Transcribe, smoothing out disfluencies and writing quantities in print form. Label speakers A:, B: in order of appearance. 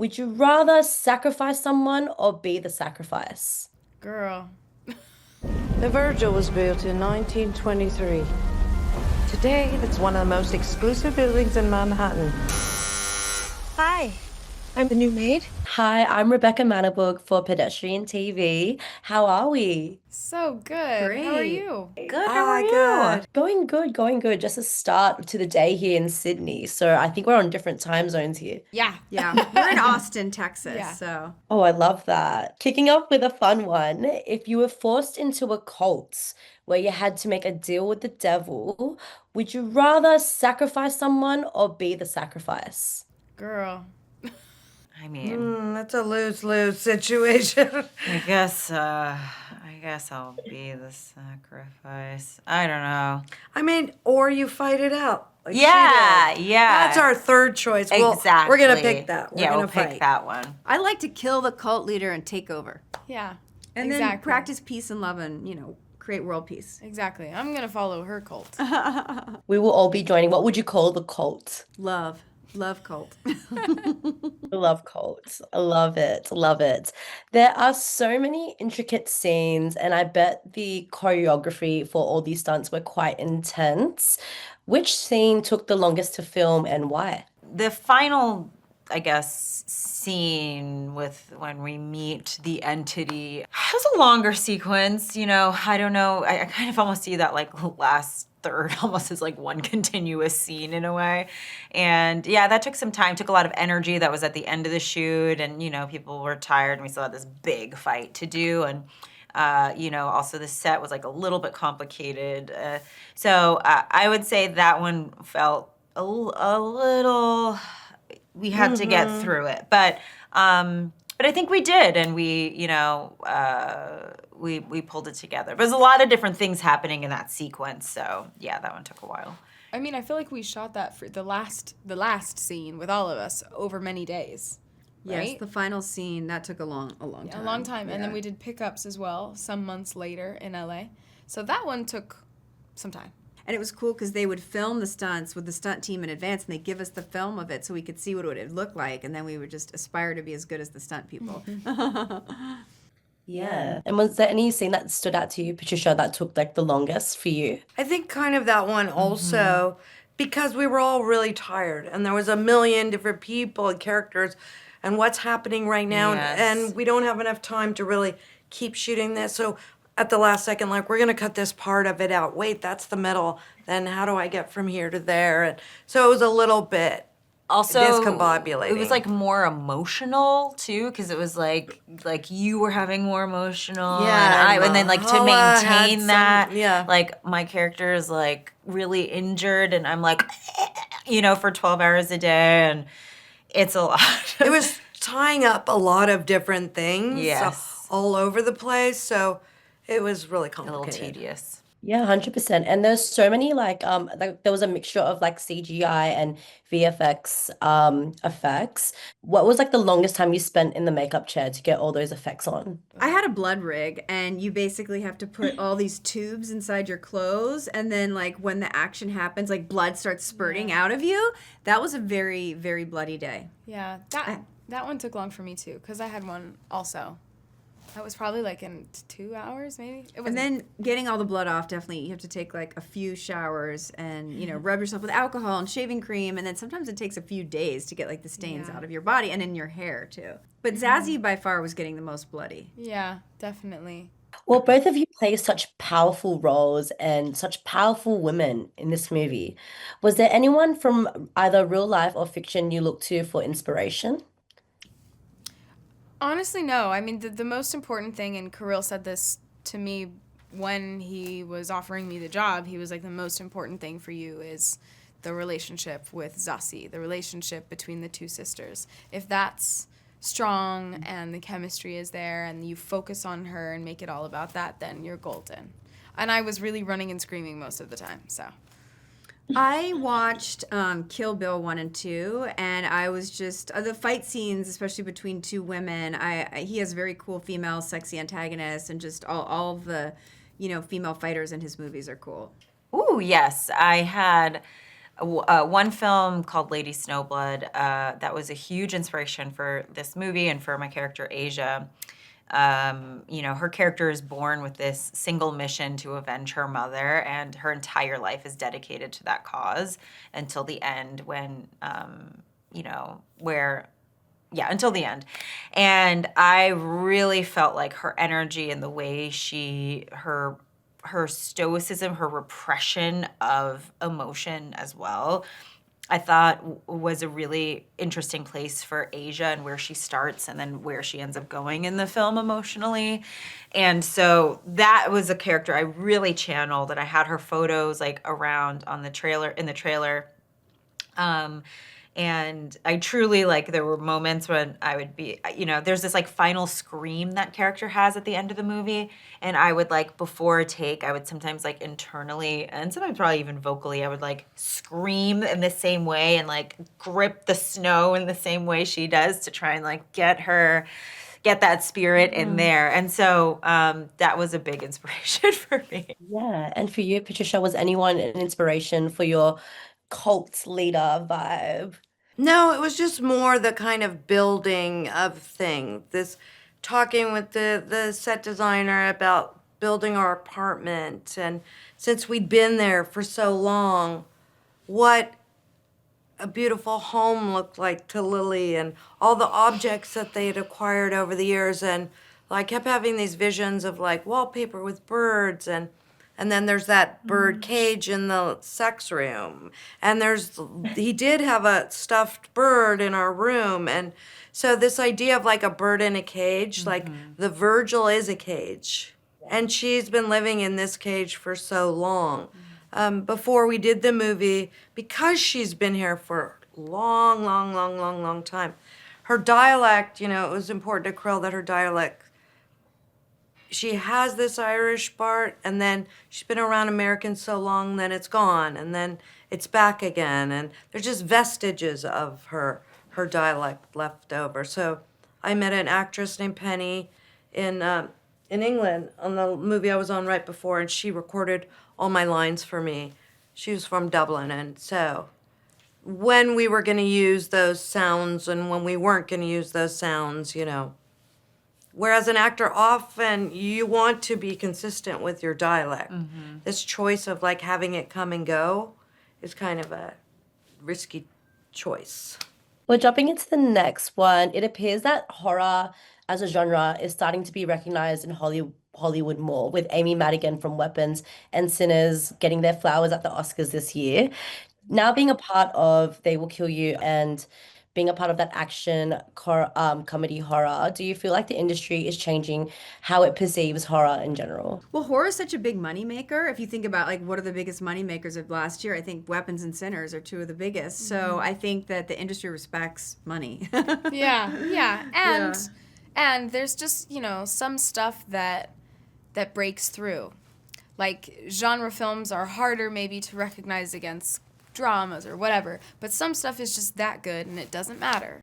A: Would you rather sacrifice someone or be the sacrifice?
B: Girl.
C: The Virgil was built in 1923. Today, it's one of the most exclusive buildings in Manhattan. Hi, I'm the new maid.
A: Hi, I'm Rebecca Manabug for Pedestrian TV. How are we?
B: So good. How are
D: Great.
B: you?
D: Good, how are you?
C: Good.
A: Going good, going good. Just a start to the day here in Sydney. So I think we're on different time zones here.
B: Yeah.
D: Yeah, we're in Austin, Texas,
B: Yeah.
D: so.
A: Oh, I love that. Kicking off with a fun one. If you were forced into a cult where you had to make a deal with the devil, would you rather sacrifice someone or be the sacrifice?
B: Girl.
E: I mean,
C: That's a lose-lose situation.
E: I guess I'll be the sacrifice. I don't know.
C: I mean, or you fight it out. Like she
E: Yeah,
C: did.
E: yeah.
C: That's our third choice. Well,
E: Exactly.
C: we're gonna pick that. We're
E: yeah,
C: gonna
E: we'll
C: fight.
E: pick that one.
D: I like to kill the cult leader and take over.
B: Yeah.
D: And then
B: exactly.
D: practice peace and love and, create world peace.
B: Exactly. I'm gonna follow her cult.
A: We will all be joining. What would you call the cult?
D: Love. Love cult.
A: I love cults. I love it. Love it. There are so many intricate scenes, and I bet the choreography for all these stunts were quite intense. Which scene took the longest to film and why?
E: The final, I guess, scene with when we meet the entity has a longer sequence. I don't know. I kind of almost see that last third almost as one continuous scene in a way. And yeah, that took some time, took a lot of energy. That was at the end of the shoot, and people were tired and we still had this big fight to do. And also the set was a little bit complicated. So I would say that one felt a little, we had to get through it. But I think we did, and we pulled it together. But there's a lot of different things happening in that sequence, so yeah, that one took a while.
B: I mean, I feel like we shot that for the last scene with all of us over many days.
D: Yes,
B: Right?
D: the final scene, that took a long time.
B: A long time. And then
D: Yeah.
B: we did pickups as well some months later in LA. So that one took some time.
D: And it was cool because they would film the stunts with the stunt team in advance, and they'd give us the film of it so we could see what it would look like, and then we would just aspire to be as good as the stunt people.
A: Yeah. And was there any scene that stood out to you, Patricia, that took the longest for you?
C: I think kind of that one also, because we were all really tired and there was a million different people and characters and what's happening right now.
E: Yes.
C: And we don't have enough time to really keep shooting this. So at the last second, we're going to cut this part of it out. Wait, that's the middle. Then how do I get from here to there? And so it was a little bit
E: Also,
C: discombobulating.
E: it was more emotional too, because it was like you were having more emotional,
C: Yeah,
E: and then to
C: Myha'la had
E: maintain
C: some-
E: that,
C: yeah.
E: my character is really injured, and I'm for 12 hours a day, and it's a lot.
C: It was tying up a lot of different things
E: Yes.
C: all over the place. So it was really
E: a little
C: complicated.
E: tedious.
A: Yeah, 100%. And there's so many there was a mixture of CGI and VFX effects. What was the longest time you spent in the makeup chair to get all those effects on?
D: I had a blood rig, and you basically have to put all these tubes inside your clothes, and then when the action happens, blood starts spurting out of you. That was a very, very bloody day.
B: Yeah. That one took long for me too, because I had one also. That was probably in 2 hours, maybe. It was
D: And then getting all the blood off, definitely, you have to take a few showers and, rub yourself with alcohol and shaving cream. And then sometimes it takes a few days to get the stains
B: Yeah.
D: out of your body and in your hair too. But Zazie by far was getting the most bloody.
B: Yeah, definitely.
A: Well, both of you play such powerful roles and such powerful women in this movie. Was there anyone from either real life or fiction you look to for inspiration?
B: Honestly, no. I mean, the most important thing, and Kirill said this to me when he was offering me the job, he was the most important thing for you is the relationship with Zazie, the relationship between the two sisters. If that's strong and the chemistry is there and you focus on her and make it all about that, then you're golden. And I was really running and screaming most of the time, so.
D: I watched Kill Bill 1 and 2, and I was just the fight scenes, especially between two women. He has very cool female sexy antagonists, and just all the female fighters in his movies are cool.
E: Ooh, yes. I had One film called Lady Snowblood that was a huge inspiration for this movie and for my character Asia. Her character is born with this single mission to avenge her mother, and her entire life is dedicated to that cause until the end when, until the end. And I really felt like her energy and the way her stoicism, her repression of emotion as well, I thought was a really interesting place for Asia and where she starts and then where she ends up going in the film emotionally. And so that was a character I really channeled, and I had her photos like around on the trailer, in the trailer. And I truly, like, there were moments when I would be, there's this like final scream that character has at the end of the movie. And I would like, before a take, I would sometimes like internally and sometimes probably even vocally, I would like scream in the same way and like grip the snow in the same way she does to try and like get that spirit in there. And so that was a big inspiration for me.
A: Yeah. And for you, Patricia, was anyone an inspiration for your cult leader vibe?
C: No, it was just more the kind of building of things. This talking with the set designer about building our apartment, and since we'd been there for so long, what a beautiful home looked like to Lily and all the objects that they had acquired over the years. And I kept having these visions of like wallpaper with birds, and then there's that bird cage in the sex room. And he did have a stuffed bird in our room. And so this idea of like a bird in a cage, like the Virgil is a cage. And she's been living in this cage for so long. Before we did the movie, because she's been here for long time, her dialect, it was important to Krill that her dialect, she has this Irish part, and then she's been around Americans so long, then it's gone, and then it's back again, and there's just vestiges of her dialect left over. So I met an actress named Penny in England on the movie I was on right before, and she recorded all my lines for me. She was from Dublin, and so when we were going to use those sounds and when we weren't going to use those sounds, Whereas an actor, often you want to be consistent with your dialect. This choice of like having it come and go is kind of a risky choice.
A: Well, jumping into the next one, it appears that horror as a genre is starting to be recognized in Hollywood more, with Amy Madigan from Weapons and Sinners getting their flowers at the Oscars this year. Now being a part of They Will Kill You and being a part of that action comedy horror, do you feel like the industry is changing how it perceives horror in general?
D: Well, horror is such a big moneymaker. If you think about like what are the biggest moneymakers of last year, I think Weapons and Sinners are two of the biggest. So I think that the industry respects money.
B: Yeah. And there's just, some stuff that breaks through. Like genre films are harder maybe to recognize against dramas or whatever, but some stuff is just that good and it doesn't matter.